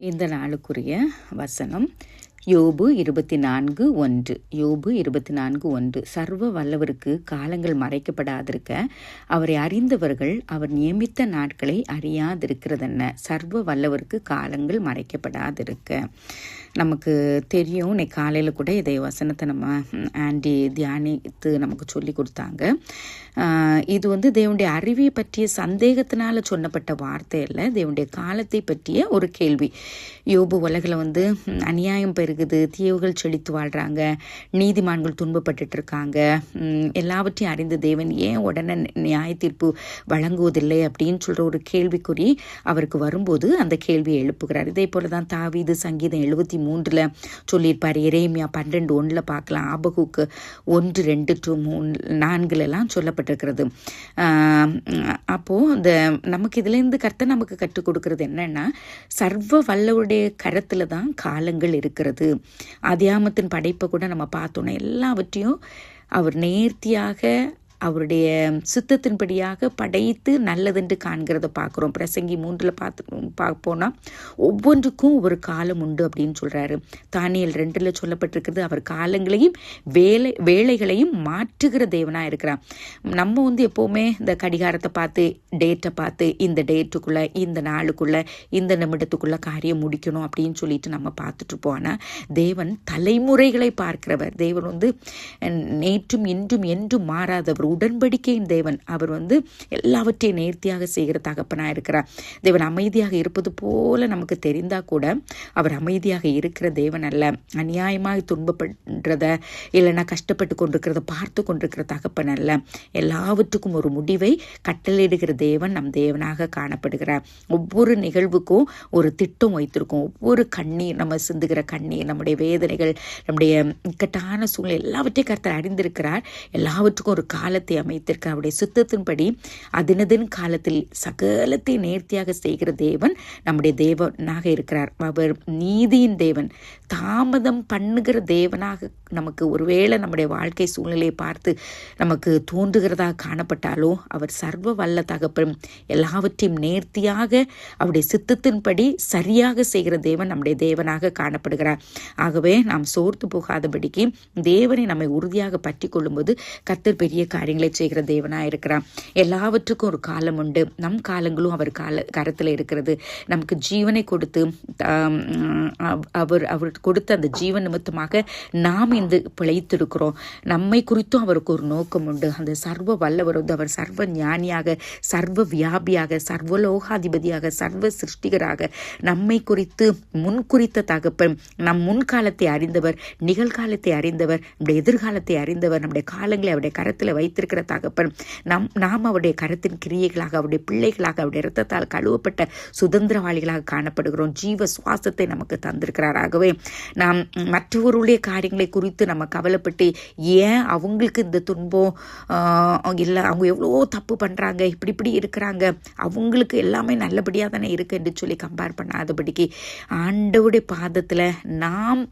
இந்த நாளுக்குரிய வசனம் யோபு 24:1. யோபு 24:1. சர்வ வல்லவருக்கு காலங்கள் மறைக்கப்படாதிருக்க, அவரை அறிந்தவர்கள் அவர் நியமித்த நாட்களை அறியாதிருக்கிறதென்ன. சர்வ வல்லவருக்கு காலங்கள் மறைக்கப்படாதிருக்க. நமக்கு தெரியும், இன்னைக்கு காலையில் கூட இதை வசனத்தை நம்ம ஆண்டி தியானித்து நமக்கு சொல்லி கொடுத்தாங்க. இது தேவனுடைய அறிவை பற்றிய சந்தேகத்தினால சொன்னப்பட்ட வார்த்தை இல்லை, தேவனுடைய காலத்தை பற்றிய ஒரு கேள்வி. யோபு உலகில் அநியாயம் பெருகுது, தீவுகள் செழித்து வாழ்கிறாங்க, நீதிமான்கள் துன்பப்பட்டுட்டு இருக்காங்க, எல்லாவற்றையும் அறிந்த தேவன் ஏன் உடனே நியாய தீர்ப்பு வழங்குவதில்லை அப்படின்னு சொல்கிற ஒரு கேள்விக்குறி அவருக்கு வரும்போது அந்த கேள்வியை எழுப்புகிறார். இதே போல தான் தாவீது சங்கீதம் 73 சொல்லியிருப்பார். எரேமியா 12:1 பார்க்கலாம். ஆபகுக்கு 1:2-4 சொல்லப்பட்டிருக்கிறது. அப்போது நமக்கு இதுலேருந்து கர்த்தர் நமக்கு கற்றுக் கொடுக்கறது என்னன்னா, சர்வ வல்லவருடைய கரத்தில் தான் காலங்கள் இருக்கிறது. ஆதியாகமத்தின் படைப்பை கூட நம்ம பார்த்தோன்னா எல்லாவற்றையும் அவர் நேர்த்தியாக அவருடைய சித்தத்தின்படியாக படைத்து நல்லதென்று காண்கிறத பார்க்குறோம். பிரசங்கி 3 பார்ப்போன்னா ஒவ்வொன்றுக்கும் ஒரு காலம் உண்டு அப்படின்னு சொல்கிறாரு. தானியேல் 2 சொல்லப்பட்டிருக்கிறது, அவர் காலங்களையும் வேலைகளையும் மாற்றுகிற தேவனாக இருக்கிறார். நம்ம எப்போவுமே இந்த கடிகாரத்தை பார்த்து டேட்டை பார்த்து இந்த டேட்டுக்குள்ளே இந்த நாளுக்குள்ளே இந்த நிமிடத்துக்குள்ளே காரியம் முடிக்கணும் அப்படின்னு சொல்லிட்டு நம்ம பார்த்துட்ருப்போம். ஆனால் தேவன் தலைமுறைகளை பார்க்கிறவர். தேவன் நேற்றும் இன்றும் என்றும் மாறாதவர், உடன்படிக்கையின் தேவன். அவர் எல்லாவற்றையும் நேர்த்தியாக செய்கிற தகப்பனாக இருக்கிறார். தேவன் அமைதியாக இருப்பது போல நமக்கு தெரிந்தா கூட அவர் அமைதியாக இருக்கிற தேவன் அல்ல. அநியாயமாக துன்பப்படுறத இல்லைன்னா கஷ்டப்பட்டு கொண்டிருக்கிறத பார்த்து கொண்டிருக்கிற தகப்பன் அல்ல. எல்லாவற்றுக்கும் ஒரு முடிவை கட்டளையிடுகிற தேவன் நம் தேவனாக காணப்படுகிறார். ஒவ்வொரு நிகழ்வுக்கும் ஒரு திட்டம் வைத்திருக்கும். ஒவ்வொரு கண்ணீர், நம்ம சிந்துகிற கண்ணீர், நம்முடைய வேதனைகள், நம்முடைய இக்கட்டான சூழ்நிலை எல்லாவற்றையும் கர்த்தர் அறிந்திருக்கிறார். எல்லாவற்றுக்கும் ஒரு காலத்தை அமைத்திருக்க அவருடைய சுத்தத்தின்படி அதினதின் காலத்தில் சகலத்தை நேர்த்தியாக செய்கிற தேவன் நம்முடைய தேவனாக இருக்கிறார். அவர் நீதியின் தேவன், தாமதம் பண்ணுகிற தேவனாக நமக்கு ஒருவேளை நம்முடைய வாழ்க்கை சூழ்நிலையை பார்த்து நமக்கு தோன்றுகிறதாக காணப்பட்டாலோ அவர் சர்வ வல்ல தகப்பன், எல்லாவற்றையும் நேர்த்தியாக அவருடைய சித்தத்தின்படி சரியாக செய்கிற தேவன் நம்முடைய தேவனாக காணப்படுகிறார். ஆகவே நாம் சோர்ந்து போகாதபடிக்கு தேவனை நம்மை உறுதியாக பற்றி கொள்ளும்போது கர்த்தர் பெரிய காரியங்களை செய்கிற தேவனாக இருக்கிறார். எல்லாவற்றுக்கும் ஒரு காலம் உண்டு. நம் காலங்களும் அவர் கரத்தில் இருக்கிறது. நமக்கு ஜீவனை கொடுத்து அவர் கொடுத்த அந்த ஜீவன் நிமித்தமாக நாம் பிழைத்திருக்கிறோம். நம்மை குறித்தும் அவருக்கு ஒரு நோக்கம் உண்டு. அந்த சர்வ வல்லவர் அவர் சர்வ ஞானியாக, சர்வ வியாபியாக, சர்வலோகாதிபதியாக, சர்வ சிருஷ்டிகராக நம்மை குறித்து முன்குறித்த தகப்பன். நம் முன்காலத்தை அறிந்தவர், நிகழ்காலத்தை அறிந்தவர், நம்முடைய எதிர்காலத்தை அறிந்தவர், நம்முடைய காலங்களை அவருடைய கரத்தில் வைத்திருக்கிற தகப்பன். நாம் அவருடைய கரத்தின் கிரியைகளாக, அவருடைய பிள்ளைகளாக, அவருடைய இரத்தத்தால் கழுவப்பட்ட சுதந்திரவாளிகளாக காணப்படுகிறோம். ஜீவ சுவாசத்தை நமக்கு தந்திருக்கிறார். ஆகவே நாம் மற்றவருடைய காரியங்களை குறித்து நம்ம கவலைப்பட்டு ஏன் அவங்களுக்கு இந்த துன்பம் இல்லை, அவங்க எவ்வளோ தப்பு பண்ணுறாங்க, இப்படி இருக்கிறாங்க, அவங்களுக்கு எல்லாமே நல்லபடியாக தானே இருக்கு என்று சொல்லி கம்பேர் பண்ணாதபடிக்கு ஆண்டவருடைய பாதத்தில் நாம்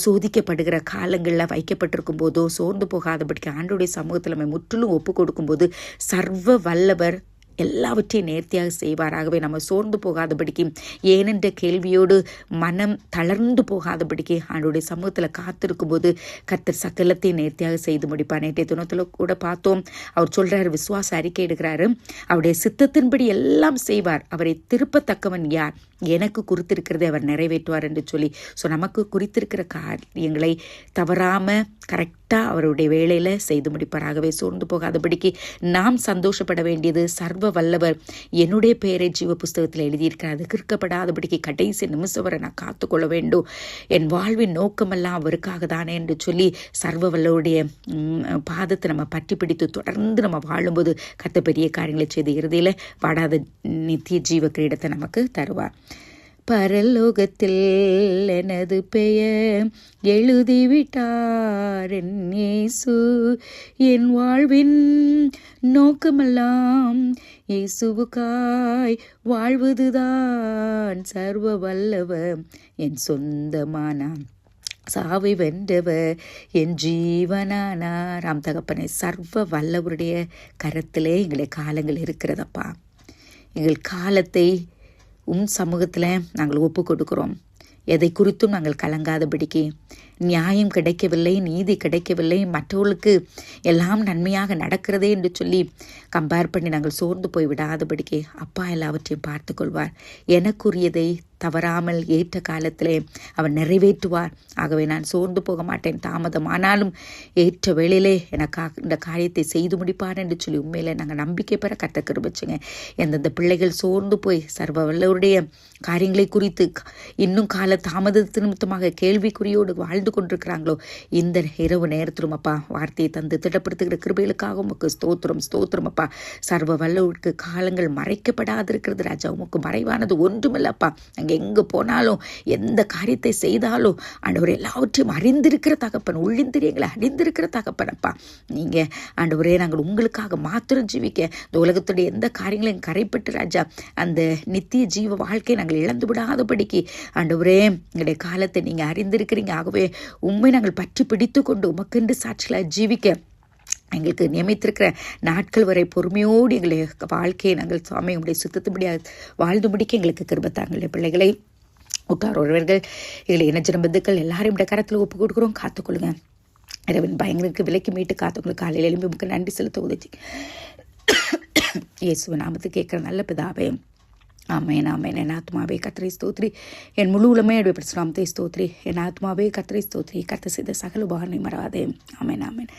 சோதிக்கப்படுகிற காலங்களில் வைக்கப்பட்டிருக்கும் போதோ சோர்ந்து போகாதபடிக்கு ஆண்டவருடைய சமூகத்தில் நம்ம முற்றிலும் ஒப்பு கொடுக்கும்போது சர்வ வல்லவர் எல்லாவற்றையும் நேர்த்தியாக செய்வாராகவே நம்ம சோர்ந்து போகாதபடிக்கு, ஏனென்ற கேள்வியோடு மனம் தளர்ந்து போகாதபடிக்கு ஆண்டவருடைய சமூகத்தில் காத்திருக்கும் போது கர்த்தர் சகலத்தையும் நேர்த்தியாக செய்து முடிப்பார். நேற்றைய தினத்தில் கூட பார்த்தோம், அவர் சொல்கிறார், விசுவாச அறிக்கை எடுக்கிறாரு, அவருடைய சித்தத்தின்படி எல்லாம் செய்வார், அவரை திருப்பத்தக்கவன் யார், எனக்கு குறித்திருக்கிறதை அவர் நிறைவேற்றுவார் என்று சொல்லி. ஸோ நமக்கு குறித்திருக்கிற காரியங்களை தவறாமல் கரெக்டாக அவருடைய வேலையில் செய்து முடிப்பாராகவே சோர்ந்து போகாதபடிக்கு நாம் சந்தோஷப்பட வேண்டியது, சர்வ வல்லவர் என்னுடைய பெயரை ஜீவ புஸ்தகத்தில் எழுதியிருக்கிறார், அது கிறுக்கப்படாதபடிக்கு கடைசி நிமிஷம் வரை நான் காத்துக்கொள்ள வேண்டும், என் வாழ்வின் நோக்கமெல்லாம் அவருக்காக தானே என்று சொல்லி சர்வ வல்லவருடைய பாதத்தை நம்ம பற்றி பிடித்து தொடர்ந்து நம்ம வாழும்போது கர்த்தர் பெரிய காரியங்களை செய்து இறுதியில் வாடாத நித்திய ஜீவ கிரீடத்தை நமக்கு தருவார். பரலோகத்தில் எனது பெயர் எழுதிவிட்டார் என் இயேசு, என் வாழ்வின் நோக்கமெல்லாம் இயேசுவுக்காய் வாழ்வதுதான். சர்வ வல்லவர் என் சொந்தமானான், சாவை வென்றவர் என் ஜீவனானார். ஆம் தகப்பனே, சர்வ வல்லவருடைய கரத்திலே எங்களுடைய காலங்கள் இருக்கிறதப்பா. எங்கள் காலத்தை சமூகத்தில் நாங்கள் ஒப்பு கொடுக்குறோம். எதை குறித்தும் நாங்கள் கலங்காதபடிக்கு, நியாயம் கிடைக்கவில்லை, நீதி கிடைக்கவில்லை, மற்றவர்களுக்கு எல்லாம் நன்மையாக நடக்கிறதே என்று சொல்லி கம்பேர் பண்ணி நாங்கள் சோர்ந்து போய் விடாதபடிக்கு அப்பா எல்லாவற்றையும் பார்த்து கொள்வார். எனக்குரியதை தவறாமல் ஏற்ற காலத்திலே அவர் நிறைவேற்றுவார். ஆகவே நான் சோர்ந்து போக மாட்டேன். தாமதமானாலும் ஏற்ற வேளையிலே எனக்காக இந்த காரியத்தை செய்து முடிப்பார் என்று சொல்லி உண்மையில நாங்கள் நம்பிக்கை பெற கத்த கிருபைச்சுங்க. எந்தெந்த பிள்ளைகள் சோர்ந்து போய் சர்வ வல்லவருடைய காரியங்களை குறித்து இன்னும் கால தாமதத்து நிமித்தமாக கேள்விக்குறியோடு வாழ்ந்து கொண்டிருக்கிறாங்களோ, இந்த இரவு நேரத்திலும் அப்பா வார்த்தையை தந்து திடப்படுத்துகிற கிருபைகளுக்காக உமக்கு ஸ்தோத்திரம் ஸ்தோத்திரம் அப்பா. சர்வ வல்லவருக்கு காலங்கள் மறைக்கப்படாதிருக்கிறது ராஜா. உமக்கு மறைவானது ஒன்றுமில்லப்பா. நாங்கள் எங்கே போனாலும் எந்த காரியத்தை செய்தாலும் ஆண்டவர் எல்லாவற்றையும் அறிந்திருக்கிற தகப்பன், உள்ளிந்திரி எங்களை அறிந்திருக்கிற தகப்பனப்பா. நீங்கள் ஆண்டவரே நாங்கள் உங்களுக்காக மாத்திரம் ஜீவிக்க இந்த உலகத்துடைய எந்த காரியங்களையும் கரைப்பட்டு ராஜா அந்த நித்திய ஜீவ வாழ்க்கையை நாங்கள் இழந்து விடாதபடிக்கு ஆண்டவரே எங்களுடைய காலத்தை நீங்கள் அறிந்திருக்கிறீங்க. ஆகவே உண்மை நாங்கள் பற்றி பிடித்து கொண்டு உமக்கென்று சாட்சிகளாக ஜீவிக்க எங்களுக்கு நியமித்திருக்கிற நாட்கள் வரை பொறுமையோடு எங்களை வாழ்க்கையை நாங்கள் சுவாமி உடைய சுத்தத்துபடியாக வாழ்ந்து முடிக்க எங்களுக்கு கிருபை தாங்களுடைய பிள்ளைகளை உற்றார் உறவர்கள் எங்களை இனச்சின பந்துக்கள் எல்லாரும் இந்த கரத்தில் ஒப்பு கொடுக்குறோம். காத்துக்கொள்ளுங்க. இரவின் பயங்களுக்கு விலைக்கு மீட்டு காத்துக்கொள்ளுங்க. காலையில் எழும்பி உங்களுக்கு நன்றி செலுத்த உதவி இயேசுவின் நாமத்துக்கு கேட்குற நல்ல பிதாவே. ஆமேன் ஆமேன். என் ஆத்மாவே கர்த்தரை ஸ்தோத்ரி, என் முழு உலமே பிரசுராமத்தை ஸ்தோத்ரி. என் ஆத்மாவே கர்த்தரை ஸ்தோத்ரி, கர்த்தர் செய்த சகல உபகாரங்களை மறவாதே. ஆமேன் ஆமேன்.